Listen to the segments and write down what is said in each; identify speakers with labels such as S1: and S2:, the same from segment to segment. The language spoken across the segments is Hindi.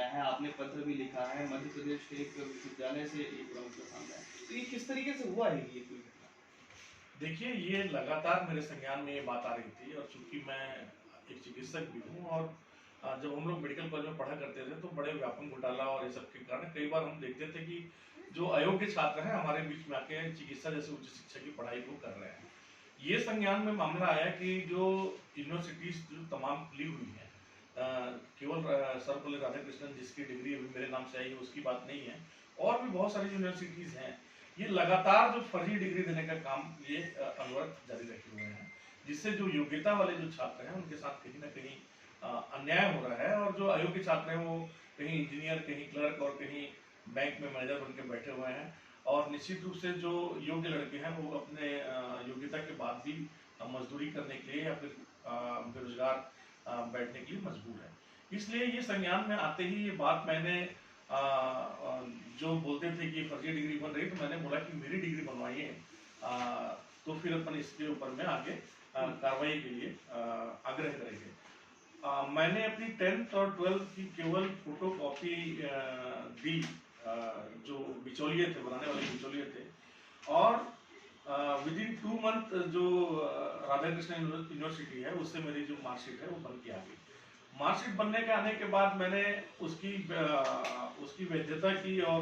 S1: है, आपने पत्र भी लिखा है, मध्य प्रदेश के एक विश्वविद्यालय से ये पूरा मसला सामने आया, तो ये किस तरीके से हुआ है ये पूरी घटना?
S2: देखिए, ये लगातार मेरे संज्ञान में ये बात आ रही थी, और चूंकि मैं एक चिकित्सक भी हूँ, और जब हम लोग मेडिकल कॉलेज में पढ़ा करते थे तो बड़े व्यापक घोटाला और ये सब के कारण कई बार हम देखते थे कि जो अयोग्य छात्र हैं हमारे बीच में आके चिकित्सा जैसे उच्च शिक्षा की पढ़ाई को कर रहे हैं। ये संज्ञान में मामला आया कि जो यूनिवर्सिटीज जो तमाम खुली हुई हैं, केवल सर्वपल्ली राधाकृष्णन जिसकी डिग्री अभी मेरे नाम से आई है उसकी बात नहीं है, और भी बहुत सारी यूनिवर्सिटीज हैं, ये लगातार जो फर्जी डिग्री देने का काम ये अनवरत जारी रखे हुए हैं, जिससे जो योग्यता वाले जो छात्र हैं उनके साथ कहीं ना कहीं अन्याय हो रहा है, और जो अयोग्य छात्र हैं वो कहीं इंजीनियर, कहीं क्लर्क और कहीं बैंक में मैनेजर बनकर बैठे हुए हैं। और निश्चित रूप से जो योग्य लड़के हैं वो अपने योग्यता के बाद भी मजदूरी करने के लिए या फिर बेरोजगार बैठने के लिए मजबूर है। इसलिए ये संज्ञान में आते ही ये बात मैंने जो बोलते थे कि फर्जी डिग्री बन रही, तो मैंने बोला कि मेरी डिग्री बनवाइए, तो फिर अपन इसके ऊपर में आगे कार्रवाई के लिए आग्रह करेंगे। मैंने अपनी 10th और 12th की केवल फोटो कॉपी दी, जो बिचौलिए थे, बनाने वाले बिचौलिए थे, और विद इन 2 मंथ जो राधाकृष्णन यूनिवर्सिटी है उससे मेरी जो मार्कशीट है वो बन के आ गई। मार्कशीट बनने के आने के बाद मैंने उसकी वैधता की, और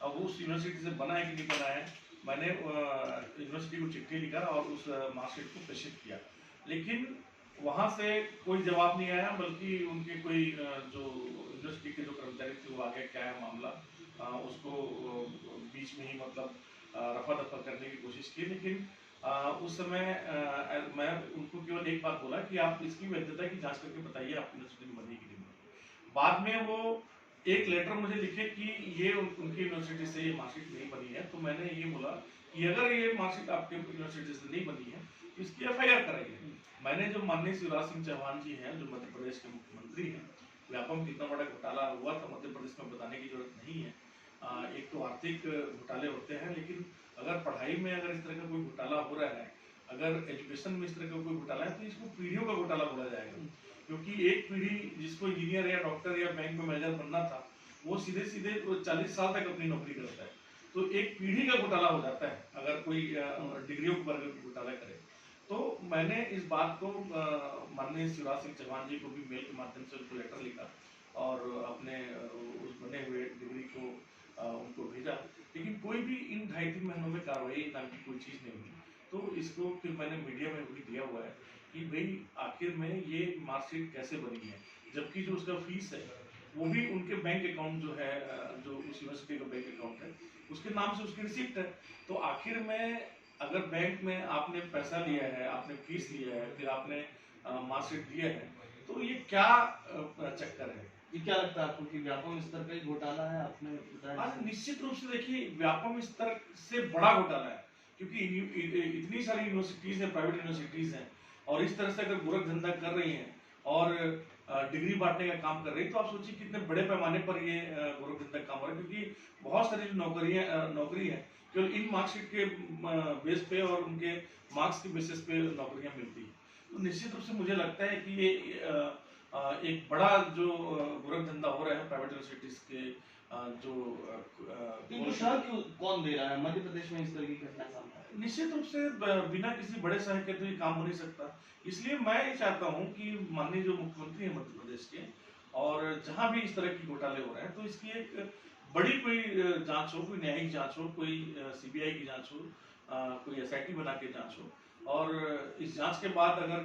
S2: अब उस यूनिवर्सिटी से बना है कि नहीं बना है, मैंने यूनिवर्सिटी को चिट्ठी लिखा और उस मार्कशीट को प्रेषित किया, लेकिन वहाँ से कोई जवाब नहीं आया, बल्कि उनके कोई जो यूनिवर्सिटी के जो कर्मचारी थे वो आगे क्या है मामला, उसको बीच में ही मतलब रफा दफा करने की कोशिश की। लेकिन उस समय मैं उनको केवल एक बात बोला कि आप इसकी वैधता की जांच करके बताइए आपकी यूनिवर्सिटी में बनी कि नहीं बनी। बाद में वो एक लेटर मुझे लिखे कि ये उनकी यूनिवर्सिटी से ये मार्कशीट नहीं बनी है, तो मैंने ये बोला कि अगर ये मार्कशीट आपके यूनिवर्सिटी से नहीं बनी है तो इसकी FIR कराइए। मैंने जो माननीय शिवराज सिंह चौहान जी हैं, जो मध्य प्रदेश के मुख्यमंत्री हैं, व्यापम कितना बड़ा घोटाला हुआ था मध्य प्रदेश में बताने की जरूरत नहीं है। एक तो आर्थिक घोटाले होते हैं, लेकिन अगर पढ़ाई में अगर इस तरह का कोई घोटाला हो रहा है, अगर एजुकेशन में इस तरह का कोई घोटाला है, तो इसको पीढ़ियों का घोटाला बोला जाएगा। क्योंकि एक पीढ़ी जिसको इंजीनियर या डॉक्टर या बैंक में मैनेजर बनना था, वो सीधे सीधे 40 साल तक अपनी नौकरी करता है, तो एक पीढ़ी का घोटाला हो जाता है अगर कोई डिग्रियों को वर्ग घोटाला करे। तो मैंने इस बात को माननीय शिवराज सिंह चौहान जी को भी मेल के माध्यम से उनको लेटर लिखा, और अपने उस बने हुए डिग्री को उनको भेजा, लेकिन कोई भी इन 2.5-3 महीनों में कार्रवाई नाम की कोई चीज़ नहीं हुई। तो इसको फिर मैंने मीडिया में भी दिया हुआ है कि भाई आखिर में ये मार्कशीट कैसे बनी है, जबकि जो उसका फीस है वो भी उनके बैंक अकाउंट जो है, जो उस यूनिवर्सिटी का बैंक अकाउंट है उसके नाम से उसकी रिसिप्ट है। तो आखिर में अगर बैंक में आपने पैसा लिया है, आपने फीस लिया है, फिर आपने मार्कशीट दिया है, तो ये क्या चक्कर है?
S1: ये क्या लगता है आपको कि व्यापक स्तर का ही घोटाला है? आपने बताया
S2: आज निश्चित रूप से देखिए व्यापक स्तर से बड़ा घोटाला है, क्योंकि इतनी सारी यूनिवर्सिटीज हैं, प्राइवेट यूनिवर्सिटीज हैं, और इस तरह से अगर गोरख धंधा कर रही हैं और डिग्री बांटने का काम कर रही है, तो आप सोचिए कितने बड़े पैमाने पर ये गोरख धंधा काम हो रहा है। क्योंकि बहुत सारी जो नौकरी है केवल इन मार्कशीट के बेस पे और उनके मार्क्स के बेसिस पे नौकरियां मिलती है। तो निश्चित रूप से मुझे लगता है कि ये एक बड़ा जो गोरख धंधा हो रहा है प्राइवेट यूनिवर्सिटीज के जो
S1: इनको शहर क्यों कौन दे रहा है? मध्य प्रदेश में इस तरह की घटना सामने आई।
S2: निश्चित रूप से बिना किसी बड़े शहर के तो ये काम हो नहीं सकता। इसलिए मैं ये चाहता हूँ कि माननीय जो मुख्यमंत्री हैं मध्य प्रदेश के, और जहाँ भी इस तरह की घोटाले हो रहे हैं, तो इसकी एक बड़ी कोई जांच हो, कोई न्यायिक जांच हो, कोई CBI की जांच हो, कोई SIT बना के जांच हो, और इस जांच के बाद अगर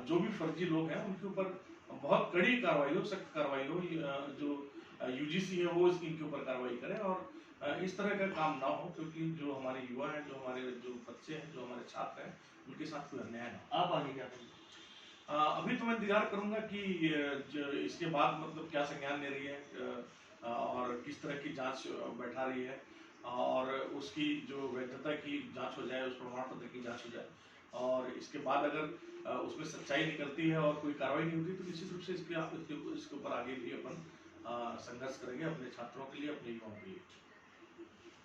S2: जो भी फर्जी लोग हैं उनके ऊपर बहुत कड़ी कार्रवाई हो, सख्त कार्रवाई हो, जो UGC है वो इनके ऊपर कार्रवाई करे, और इस तरह का काम ना हो, क्योंकि जो हमारे युवा हैं, जो हमारे जो बच्चे हैं, जो हमारे छात्र हैं, उनके साथ कोई अन्याय ना हो।
S1: आप आगे क्या करेंगे?
S2: अभी तो मैं इंतजार करूंगा कि इसके बाद मतलब क्या संज्ञान ले रही है, और किस तरह की जांच बैठा रही है, और उसकी जो वैधता की जांच हो जाए, उस प्रमाण पत्र की जांच हो जाए, और इसके बाद अगर उसमें सच्चाई निकलती है और कोई कार्रवाई नहीं होती, तो निश्चित रूप से इसके ऊपर आगे भी अपन संघर्ष करेंगे अपने छात्रों के लिए, अपने युवाओं के लिए।